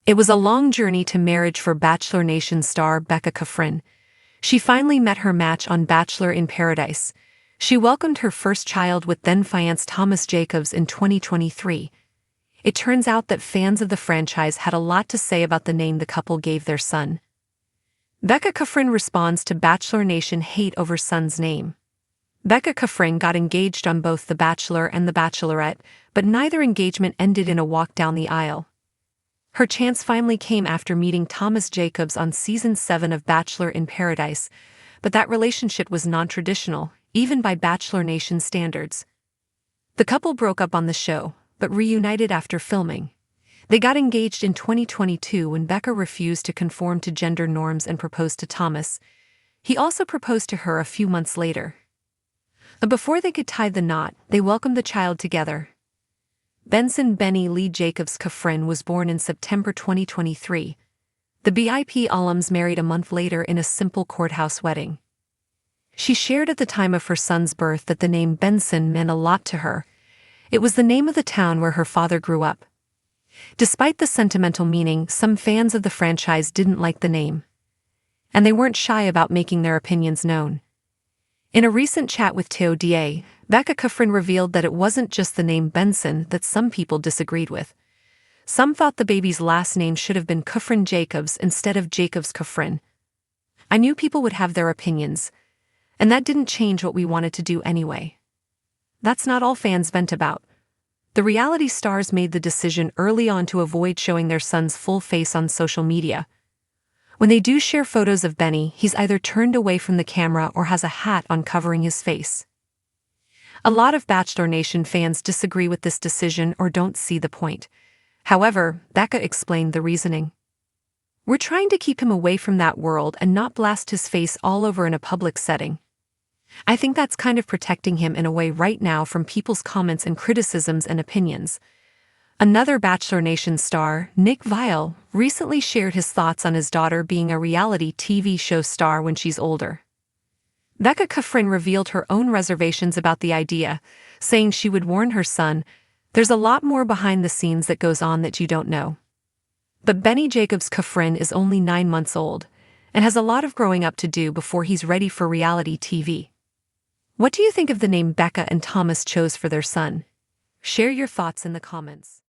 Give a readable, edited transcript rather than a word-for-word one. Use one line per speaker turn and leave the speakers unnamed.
It was a long journey to marriage for Bachelor Nation star Becca Kufrin. She finally met her match on Bachelor in Paradise. She welcomed her first child with then-fiancé Thomas Jacobs in 2023. It turns out that fans of the franchise had a lot to say about the name the couple gave their son. Becca Kufrin responds to Bachelor Nation hate over son's name. Becca Kufrin got engaged on both The Bachelor and The Bachelorette, but neither engagement ended in a walk down the aisle. Her chance finally came after meeting Thomas Jacobs on Season 7 of Bachelor in Paradise, but that relationship was non-traditional, even by Bachelor Nation standards. The couple broke up on the show, but reunited after filming. They got engaged in 2022 when Becca refused to conform to gender norms and proposed to Thomas. He also proposed to her a few months later. But before they could tie the knot, they welcomed the child together. Benson Benny Lee Jacobs Kufrin was born in September 2023. The BIP alums married a month later in a simple courthouse wedding. She shared at the time of her son's birth that the name Benson meant a lot to her. It was the name of the town where her father grew up. Despite the sentimental meaning, some fans of the franchise didn't like the name. And they weren't shy about making their opinions known. In a recent chat with TODA, Becca Kufrin revealed that it wasn't just the name Benson that some people disagreed with. Some thought the baby's last name should have been Kufrin Jacobs instead of Jacobs Kufrin. I knew people would have their opinions, and that didn't change what we wanted to do anyway. That's not all fans vent about. The reality stars made the decision early on to avoid showing their son's full face on social media. When they do share photos of Benny, he's either turned away from the camera or has a hat on covering his face. A lot of Bachelor Nation fans disagree with this decision or don't see the point. However, Becca explained the reasoning. "We're trying to keep him away from that world and not blast his face all over in a public setting. I think that's kind of protecting him in a way right now from people's comments and criticisms and opinions." Another Bachelor Nation star, Nick Viall, recently shared his thoughts on his daughter being a reality TV show star when she's older. Becca Kufrin revealed her own reservations about the idea, saying she would warn her son, "There's a lot more behind the scenes that goes on that you don't know." But Benny Jacobs Kufrin is only 9 months old, and has a lot of growing up to do before he's ready for reality TV. What do you think of the name Becca and Thomas chose for their son? Share your thoughts in the comments.